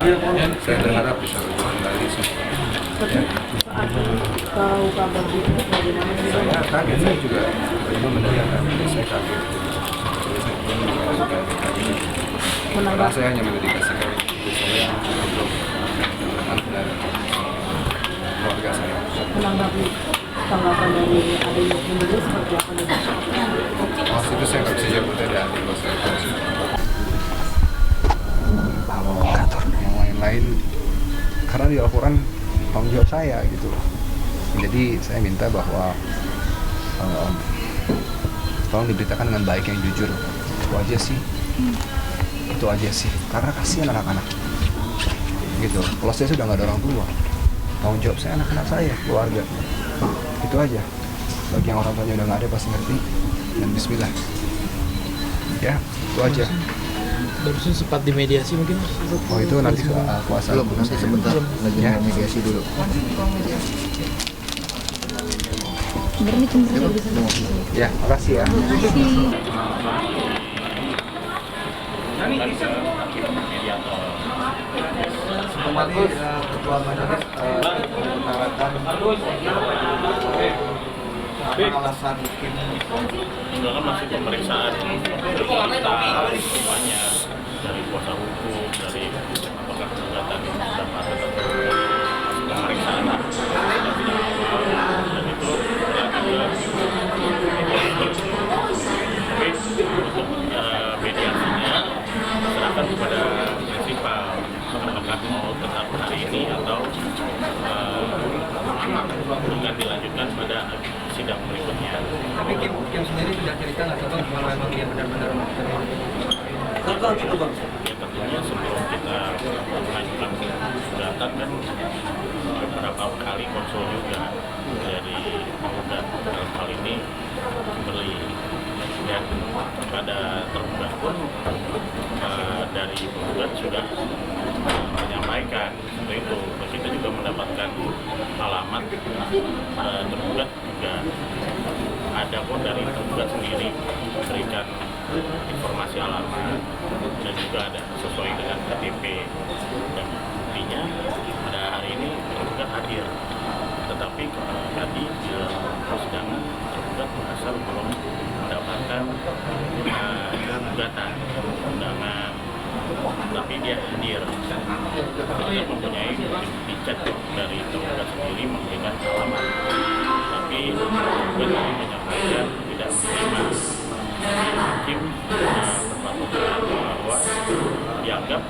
Saya berharap bisa kembali semua. Tahu kabar itu bagaimana sih? Saya kaget, saya juga terima mendengarkan, saya kaget. Karena saya hanya mendedikasikan hidup saya untuk anak dan keluarga saya. Menanggapi tanggapan dari adanya sendiri seperti apa nih? Maksud itu saya nggak bisa jawab dari hati kalau saya tahu. Kalau yang lain-lain, karena di Al-Quran tanggung jawab saya gitu loh. Jadi saya minta bahwa tolong diberitakan dengan baik yang jujur. Itu aja sih. Itu aja sih. Karena kasihan anak-anak. Gitu. Kalau saya sudah nggak ada orang tua, tanggung jawab saya anak-anak saya, keluarga. Itu aja. Bagi yang orang tuanya udah nggak ada pasti ngerti. Dan Bismillah. Ya, itu aja. Barusan sempat dimediasi mungkin. Oh itu nanti kuasa. Belum, nanti sebentar lagi Ya. mediasi dulu. Ya, makasih ya. Kembali Ketua Majelis mengutarakan alasan mungkin Itu kan masih pemeriksaan kita semuanya dari kuasa hukum, dari apakah gugatan sudah patut atau masih pemeriksaan lah. Dan itu berlanjut ke mediasi. Tapi untuk mediasinya serahkan kepada prinsipal apakah mau tetap hari ini atau akan dilanjutkan pada sidang berikutnya. tapi Kim sendiri sudah cerita nggak tahu kalau memang dia benar-benar Ya tentunya sebelum kita mengajukan gugatan kan beberapa kali konsul juga dari penggugat dalam hal ini Kimberly, dan pada tergugat pun dari penggugat sudah menyampaikan seperti itu. Kita juga mendapatkan alamat tergugat juga ada pun dari tergugat sendiri memberikan informasi alamat dan juga ada sesuai dengan KTP, dan buktinya pada hari ini tergugat hadir, tetapi tadi di persidangan tergugat merasa belum mendapatkan gugatan undangan, tapi dia hadir. Kita mempunyai bukti chat dari tergugat sendiri memberikan alamat, tapi tergugat menyampaikan tidak menerima. Hakim berpatokan bahwa dianggap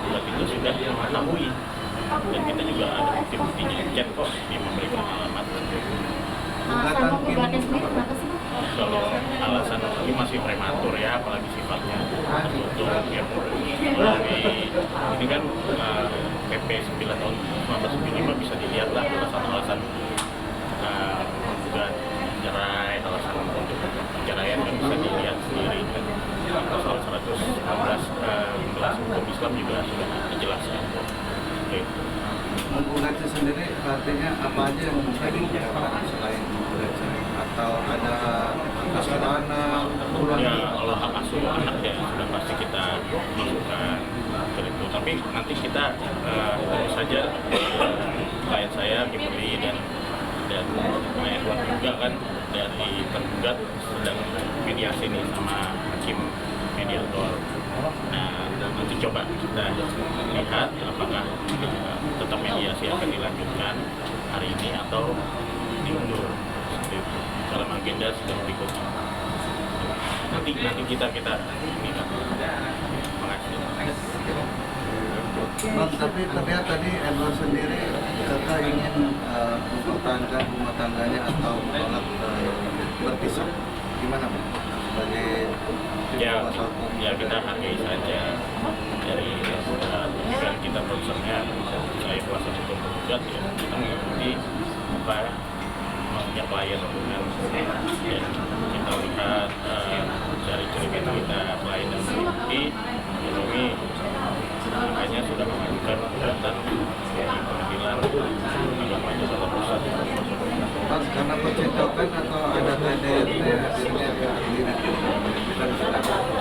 gugat itu sudah mengetahui, dan kita juga ada bukti-buktinya chat kok dia memberikan alamat. Alasan penggugatnya sendiri kenapa sih? Kalau alasan ini masih prematur ya, apalagi sifatnya tertutup ya. Ini kan PP 9 tahun 1995 bisa dilihat lah alasan-alasan menggugat cerai, alasan untuk perceraian yang bisa dilihat sendiri. Pasal 114 hukum Islam juga sudah dijelaskan. menggugatnya sendiri artinya apa aja yang mungkin digunakan selain menggugat atau ada asuh anak Ya, kalau hak asuh anak ya sudah pasti kita masukkan ke itu. Tapi nanti kita tentu saja klien saya Kimberly dan Pak Edward juga kan dari tergugat sedang mediasi nih sama hakim mediator. Nah, nanti coba kita lihat apakah tetap mediasi akan dilanjutkan hari ini atau diundur seperti itu dalam agenda sidang berikutnya. Nanti kita ini kan. Terima kasih. Bang, tapi terlihat tadi Edward sendiri kakak ingin mempertahankan rumah tangganya atau menolak berpisah. Gimana Bang? Sebagai kuasa hukum. Ya kita hargai saja dari tujuan kita concernnya saya kuasa hukum penggugat ya kita mengikuti apa maunya klien dengan dan kita lihat dari cerita kita klien dan bukti ini makanya sudah mengajukan gugatan di pengadilan agama Jakarta Pusat. Pas karena percintaan atau ada KDRT hasilnya tidak.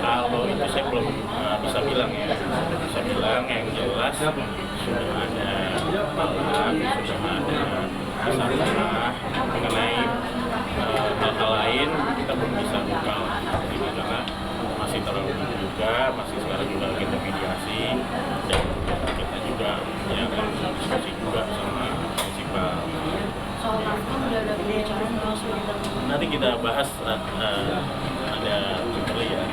Kalau itu saya belum bisa bilang ya, bisa bilang Yang jelas sudah ada masalah mengenai hal-hal lain kita belum bisa buka karena masih terlalu juga, masih sekarang juga kita mediasi dan kita juga menyiapkan diskusi juga sama prinsipal. Soal nafkah udah ada pembicaraan Nanti kita bahas ada Kimberly ya.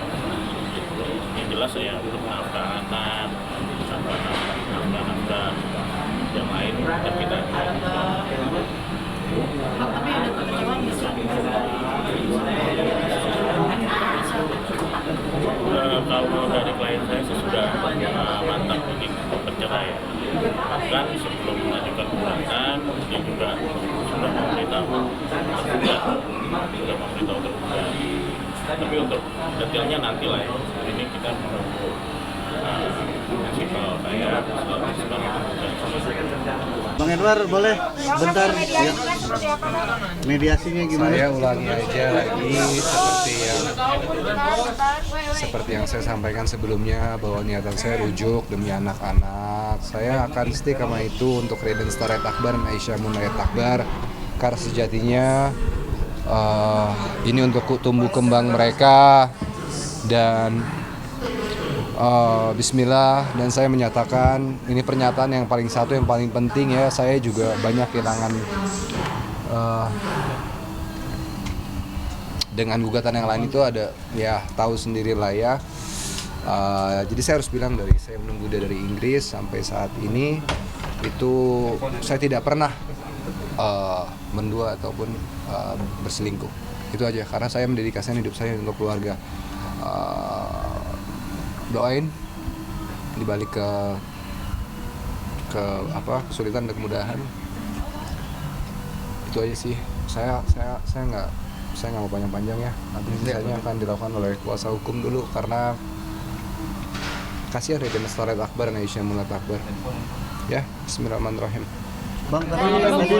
Yang jelas ya untuk nafkah anak, nafkah yang lain dan kita tapi ada kekecewaan bisa kalau dari klien saya sih sudah mantap ingin bercerai ya. Bahkan sebelum mengajukan gugatan dia juga sudah memberitahu tergugat, tapi untuk detailnya nanti lah ya. Ini kita menunggu prinsipal saya sebagai Bang Edward boleh bentar ya. Mediasinya gimana? Saya ulangi aja lagi seperti yang saya sampaikan sebelumnya, bahwa niatan saya rujuk demi anak-anak. Saya akan stick sama itu untuk Raden Starayat Akbar dan Aisyah Munayat Akbar, karena sejatinya ini untuk tumbuh kembang mereka. Dan bismillah, dan saya menyatakan ini pernyataan yang paling penting ya. Saya juga banyak kehilangan dengan gugatan yang lain itu, ada ya tahu sendirilah ya. Jadi saya harus bilang, saya menunggu dia dari Inggris sampai saat ini itu saya tidak pernah mendua ataupun berselingkuh. Itu aja, karena saya mendedikasikan hidup saya untuk keluarga. Doain dibalik ke kesulitan dan kemudahan. Itu aja sih. Saya nggak mau panjang-panjang ya. Nanti misalnya akan dilakukan oleh kuasa hukum dulu, karena kasihan Raden Starayat Akbar dan Aisyah Munayat Akbar. Ya, bismillahirrahmanirrahim. Bang, tadi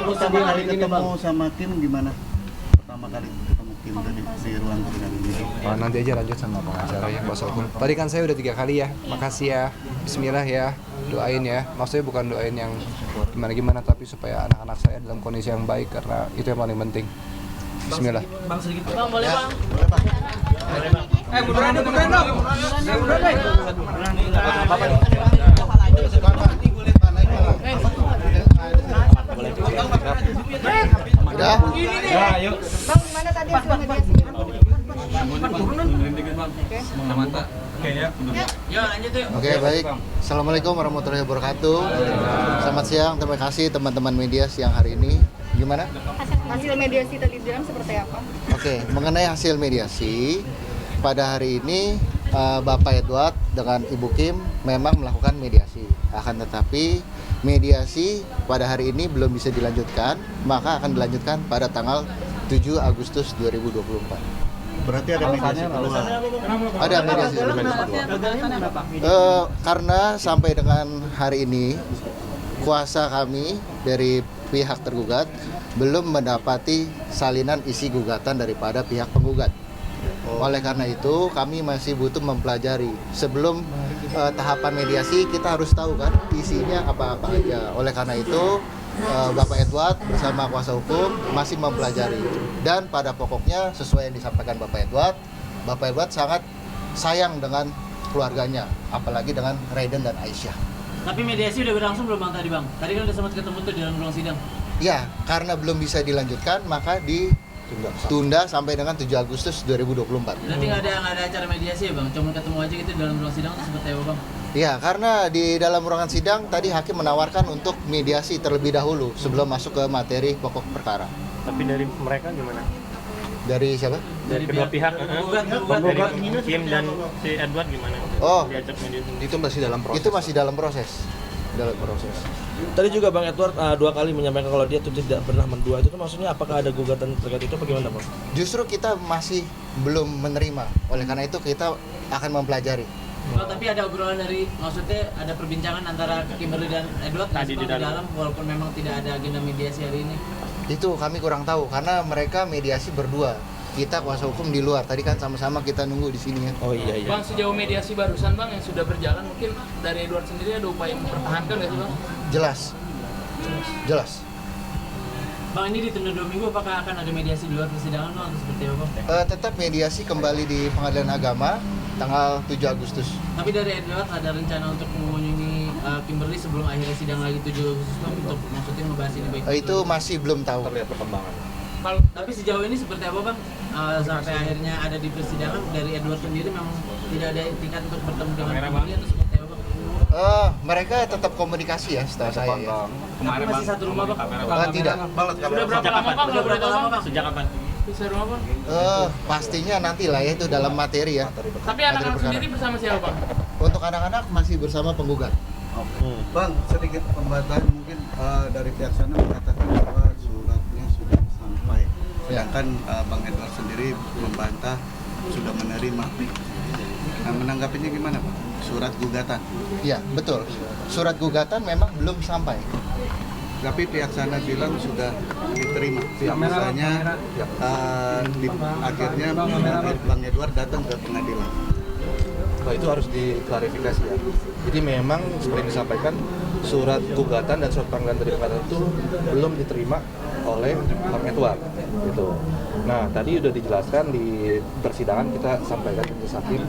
pertama kali ketemu sama Kim gimana? Pertama kali ketemu Kim tadi di ruang sidang ini. Nanti aja lanjut sama pengacara ya, kuasa hukum. Tadi kan saya udah 3 kali ya. Makasih ya. Bismillah ya. Doain ya. Maksudnya bukan doain yang gimana-gimana, tapi supaya anak-anak saya dalam kondisi yang baik, karena itu yang paling penting. Bismillah. Bang sedikit. Bang, boleh bang? Munduran dong. Udah? Ayo. Bang, gimana tadi hasil mediasi? Oke, baik. Assalamualaikum warahmatullahi wabarakatuh. Selamat siang, terima kasih teman-teman media siang hari ini. Gimana? Hasil mediasi tadi dalam seperti apa? Oke, mengenai hasil mediasi pada hari ini Bapak Edward dengan Ibu Kim memang melakukan mediasi. Akan tetapi mediasi pada hari ini belum bisa dilanjutkan, maka akan dilanjutkan pada tanggal 7 Agustus 2024. Berarti ada mediasi kedua. Ada mediasi kedua. Karena sampai dengan hari ini kuasa kami dari pihak tergugat belum mendapati salinan isi gugatan daripada pihak penggugat. Oleh karena itu kami masih butuh mempelajari. Sebelum tahapan mediasi kita harus tahu kan isinya apa-apa aja. Oleh karena itu Bapak Edward bersama kuasa hukum masih mempelajari, dan pada pokoknya sesuai yang disampaikan Bapak Edward sangat sayang dengan keluarganya, apalagi dengan Raden dan Aisyah. Tapi mediasi udah berlangsung belum bang tadi bang? Tadi kan udah sempat ketemu tuh di dalam ruang sidang. Ya, karena belum bisa dilanjutkan maka ditunda sampai dengan 7 Agustus 2024. Berarti nggak ada acara mediasi ya bang? Cuma ketemu aja gitu di dalam ruang sidang seperti apa bang? Ya, karena di dalam ruangan sidang tadi hakim menawarkan untuk mediasi terlebih dahulu sebelum masuk ke materi pokok perkara. Tapi dari mereka gimana? Dari siapa? Dari kedua pihak. Dari Kim dan si Edward gimana? Oh, Diajak mediasi. Itu masih dalam proses. itu masih dalam proses. Tadi juga Bang Edward 2 kali menyampaikan kalau dia tuh tidak pernah mendua. Itu maksudnya apakah ada gugatan terkait itu bagaimana Bang? Justru kita masih belum menerima. Oleh karena itu kita akan mempelajari. Oh, tapi ada obrolan dari, maksudnya ada perbincangan antara Kimberly dan Edward Tadi di dalam. walaupun memang tidak ada agenda mediasi hari ini. Itu kami kurang tahu karena mereka mediasi berdua. kita kuasa hukum di luar. Tadi kan sama-sama kita nunggu di sini ya. Oh iya iya. Bang, sejauh mediasi barusan Bang yang sudah berjalan, mungkin dari Edward sendiri ada upaya mempertahankan nggak sih Bang? Jelas. Bang, ini ditunda 2 minggu, apakah akan ada mediasi di luar persidangan Bang atau seperti apa Bang? Tetap mediasi kembali di Pengadilan Agama tanggal 7 Agustus. Tapi dari Edward ada rencana untuk mengunjungi Kimberly sebelum akhirnya sidang lagi 7 Agustus Bang, untuk maksudnya ngebahas ini baik. Itu masih belum tahu. Terlihat perkembangan. Tapi sejauh ini seperti apa Bang? Sampai akhirnya ada di persidangan, dari Edward sendiri memang tidak ada tingkat untuk bertemu dengan Kimberly atau seperti apa Bang? Mereka tetap komunikasi ya, setahu saya ya. Tapi masih satu rumah Bang? Tidak. Sudah berapa lama Bang? Sudah berapa lama Bang? Sejak kapan? Bisa rumah Bang? Pastinya nantilah ya, itu dalam materi ya. Tapi anak-anak sendiri bersama siapa Bang? Untuk anak-anak masih bersama penggugat. Bang, sedikit pembatasan mungkin dari pihak sana mengatakan bahwa suratnya sudah sampai. Sedangkan Bang Edward sendiri membantah sudah menerima. Nah, menanggapinya gimana Pak? Surat gugatan. Iya, betul. Surat gugatan memang belum sampai. Tapi pihak sana bilang sudah diterima. Misalnya akhirnya Bang Edward datang ke pengadilan. Nah, itu harus diklarifikasi ya. Jadi memang seperti yang disampaikan, surat gugatan dan surat panggilan dari pengadilan itu belum diterima oleh Bang Edward gitu. Nah, tadi sudah dijelaskan di persidangan, kita sampaikan ke majelis hakim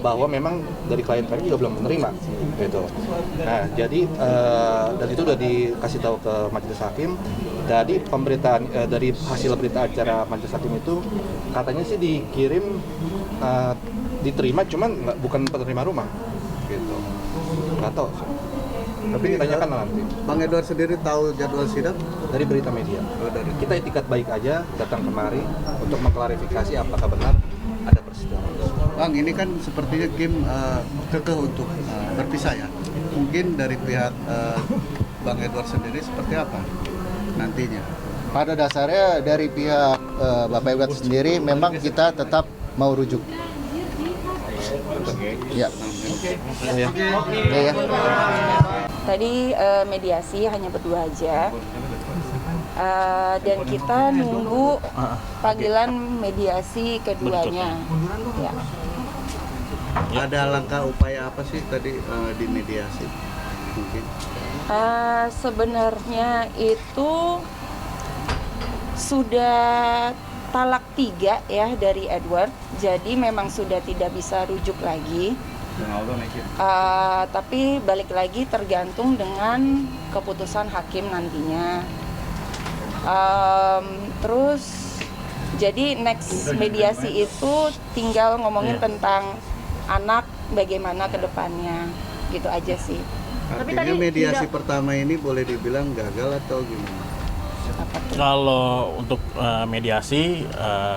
bahwa memang dari klien kami juga belum menerima gitu. Nah, jadi dan itu sudah dikasih tahu ke majelis hakim. Dari pemberitaan dari hasil berita acara majelis hakim itu katanya sih dikirim diterima, cuman bukan penerima rumah gitu. Nggak tahu. Tapi ditanyakan nanti. Bang Edward sendiri tahu jadwal sidang dari berita media. Kita itikat baik aja datang kemari untuk mengklarifikasi apakah benar ada persidangan. Bang, ini kan sepertinya Kim kekeh untuk berpisah ya. Mungkin dari pihak Bang Edward sendiri seperti apa nantinya? Pada dasarnya dari pihak Bapak Edward sendiri memang kita tetap mau rujuk. Ya. Ya. Tadi mediasi hanya berdua aja, dan kita nunggu panggilan mediasi keduanya. Ya. Ada langkah upaya apa sih tadi di mediasi? Mungkin. Sebenarnya itu sudah talak 3 ya dari Edward, jadi memang sudah tidak bisa rujuk lagi. Tapi balik lagi tergantung dengan keputusan hakim nantinya. Terus jadi next mediasi itu tinggal ngomongin tentang anak, bagaimana ke depannya, gitu aja sih. Artinya mediasi pertama ini boleh dibilang gagal atau gimana? Kalau untuk mediasi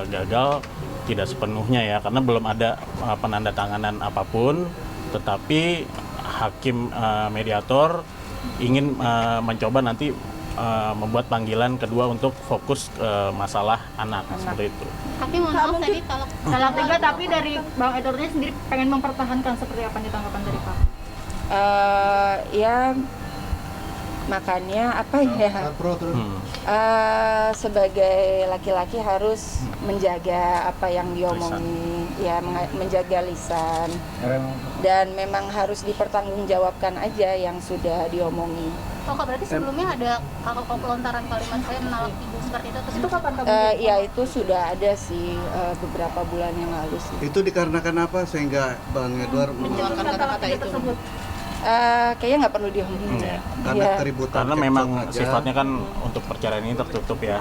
gagal tidak sepenuhnya ya, karena belum ada penandatanganan apapun, tetapi hakim mediator ingin mencoba nanti membuat panggilan kedua untuk fokus masalah anak. Seperti itu. Hakim mohon maaf tadi talak 3, tapi dari Bang Edwardnya sendiri pengen mempertahankan, seperti apa nih tanggapan dari Pak? Ya makanya apa ya, sebagai laki-laki harus menjaga apa yang diomongi, ya menjaga lisan, dan memang harus dipertanggungjawabkan aja yang sudah diomongi. Oh, berarti sebelumnya ada pelontaran kalimat saya menalak ibu seperti itu, terus itu kapan kamu? Ya itu sudah ada sih beberapa bulan yang lalu sih. Itu dikarenakan apa sehingga Bang Edward mengeluarkan kata-kata itu? Kayaknya nggak perlu diomongin ya. Karena keributan. Karena memang sifatnya kan untuk perceraian ini tertutup ya,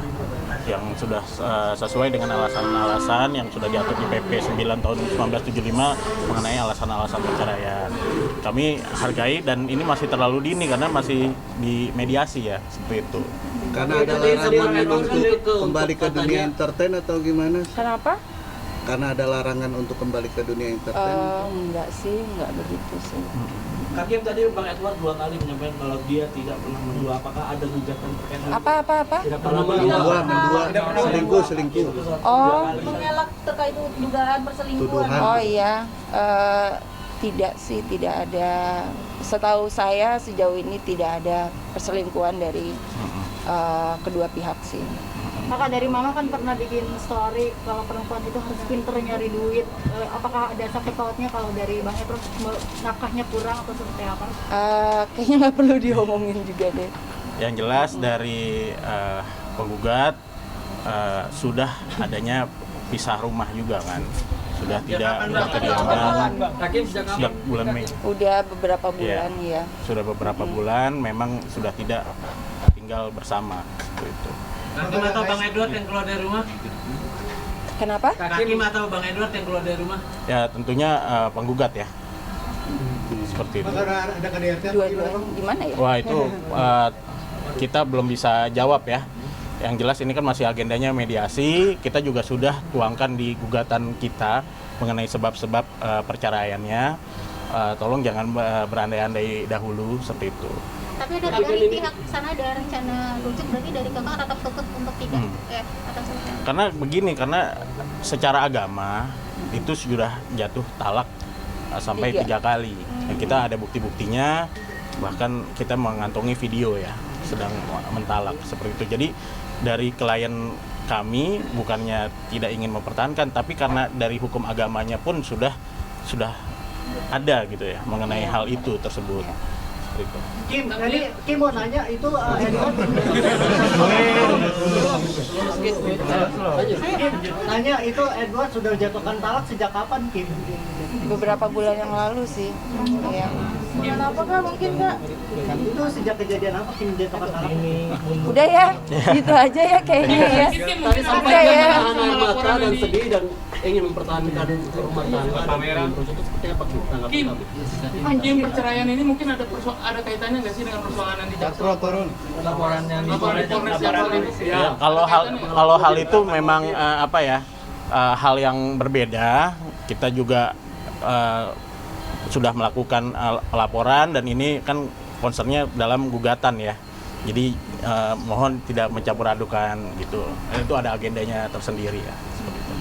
yang sudah sesuai dengan alasan-alasan yang sudah diatur di PP 9 tahun 1975 mengenai alasan-alasan perceraian. Kami hargai, dan ini masih terlalu dini karena masih di mediasi ya, seperti itu. Karena ada larangan untuk kembali ke dunia entertain atau gimana? Kenapa? Karena ada larangan untuk kembali ke dunia entertain. Enggak sih, enggak begitu sih. Hakim tadi Bang Edward 2 kali menyampaikan kalau dia tidak pernah mendua. Apakah ada gugatan terkait hal itu? Apa? Tidak pernah mendua, selingkuh. Oh, mengelak terkait dugaan perselingkuhan. Oh iya, tidak sih, tidak ada. Setahu saya sejauh ini tidak ada perselingkuhan dari kedua pihak sih. Kakak dari Mama kan pernah bikin story kalau perempuan itu harus pinter nyari duit. Apakah ada sangkut pautnya kalau dari Bang Edward nafkahnya kurang atau seperti apa? Kayaknya nggak perlu diomongin juga deh. Yang jelas dari penggugat sudah adanya pisah rumah juga kan, sudah tidak berkediaman sejak bulan Mei. Udah beberapa bulan ya. Sudah beberapa bulan memang sudah tidak tinggal bersama itu. Hakim atau Bang Edward yang keluar dari rumah? Kenapa? Hakim atau Bang Edward yang keluar dari rumah? Ya tentunya penggugat ya. Seperti itu. Dua-duanya gimana ya? Wah itu kita belum bisa jawab ya. Yang jelas ini kan masih agendanya mediasi. Kita juga sudah tuangkan di gugatan kita mengenai sebab-sebab perceraiannya. Tolong jangan berandai-andai dahulu seperti itu. Tapi dari pihak sana ada rencana rujuk, berarti dari kakak tetap kekeh untuk tidak atas rencana. Karena begini, karena secara agama itu sudah jatuh talak sampai 3 kali. Dan kita ada bukti-buktinya, bahkan kita mengantongi video ya sedang mentalak seperti itu. Jadi dari klien kami bukannya tidak ingin mempertahankan, tapi karena dari hukum agamanya pun sudah ada gitu ya mengenai hal itu tersebut. Kim, tadi Kim mau nanya itu Edward. Kim, nanya itu Edward sudah jatuhkan talak sejak kapan, Kim? Beberapa bulan yang lalu sih. Iya. Bulan apa Kak mungkin Kak? Itu sejak kejadian apa Kim jatuhkan talak? Udah ya, gitu aja ya kayaknya ya. Tadi sampai Udah ya. air mata dan sedih dan ingin mempertahankan rumah tangga pameran itu seperti apa Kim, perceraian ini mungkin ada kaitannya nggak sih dengan persoalan yang di Jaksel? laporan yang di Polres Jaksel ini? Ya, kalau hal itu memang hal yang berbeda. Kita juga sudah melakukan laporan dan ini kan concernnya dalam gugatan ya. Jadi mohon tidak mencampur adukan gitu. Itu ada agendanya tersendiri ya.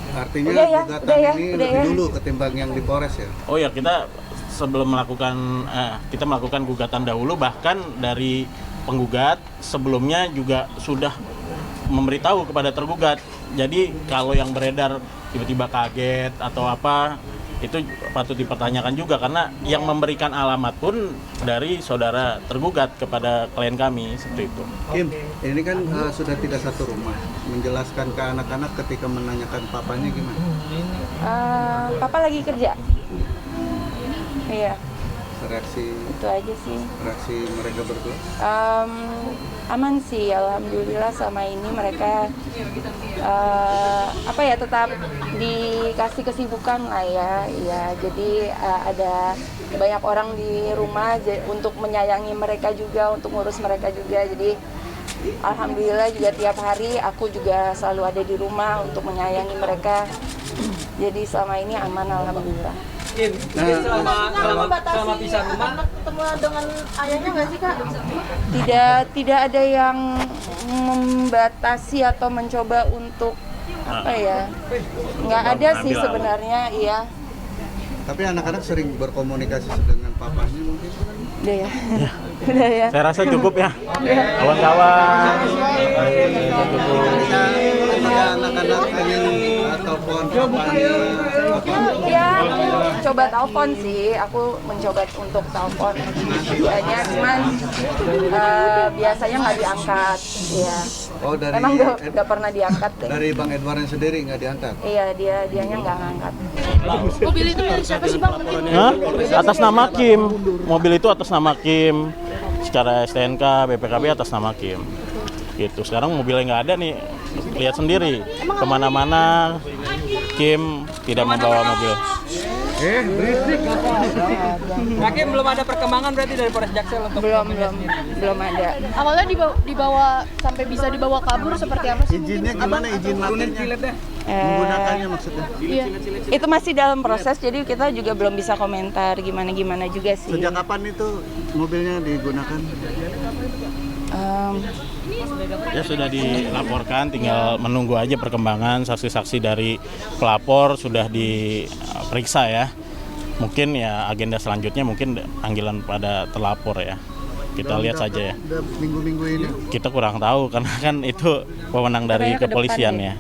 Artinya ya, gugatan ini udah lebih ya. dulu ketimbang yang di Polres ya? Oh ya, kita sebelum kita melakukan gugatan dahulu, bahkan dari penggugat sebelumnya juga sudah memberitahu kepada tergugat. Jadi kalau yang beredar tiba-tiba kaget atau apa, itu patut dipertanyakan juga karena yang memberikan alamat pun dari saudara tergugat kepada klien kami seperti itu. Kim, ini kan sudah tidak satu rumah. Menjelaskan ke anak-anak ketika menanyakan papanya gimana? Papa lagi kerja. Iya. Reaksi Itu aja sih. reaksi mereka berdua? Aman sih, alhamdulillah selama ini mereka tetap dikasih kesibukan lah ya. Jadi ada banyak orang di rumah untuk menyayangi mereka juga, untuk ngurus mereka juga. Jadi alhamdulillah juga tiap hari aku juga selalu ada di rumah untuk menyayangi mereka. Jadi selama ini aman alhamdulillah. selama pisah rumah Ketemu dengan ayahnya nggak sih Kak? Tidak ada yang membatasi atau mencoba untuk nggak ada sih sebenarnya, iya. Tapi anak-anak sering berkomunikasi dengan papanya mungkin? Udah ya. Udah ya. Saya rasa cukup ya. Kawan-kawan. Anak-anak pengen telepon papanya Ya, coba telepon sih. Aku mencoba untuk telepon. Cuman biasanya nggak diangkat. Ya. Oh, dari Emang nggak pernah diangkat deh. Dari Bang Edward sendiri nggak diangkat? Iya, dianya nggak ngangkat. Mobil itu dari siapa sih Bang? Atas nama Kim. Mobil itu atas nama Kim. Secara STNK, BPKB atas nama Kim. Gitu. Sekarang mobilnya nggak ada nih. Lihat sendiri. Kemana-mana Kim tidak membawa mobil. Hakim belum ada perkembangan berarti dari Polres Jaksel untuk belum ada. Awalnya dibawa sampai bisa dibawa kabur seperti apa sih? Izinnya gimana? Izin materinya? Menggunakannya maksudnya? Iya. Itu masih dalam proses, jadi kita juga belum bisa komentar gimana juga sih. Sejak kapan itu mobilnya digunakan? Ya sudah dilaporkan, tinggal menunggu aja perkembangan. Saksi-saksi dari pelapor sudah diperiksa ya. Mungkin ya agenda selanjutnya mungkin panggilan pada terlapor ya. Kita lihat saja ya. Minggu-minggu ini Kita kurang tahu karena kan itu wewenang dari Katanya ke kepolisian depan ya.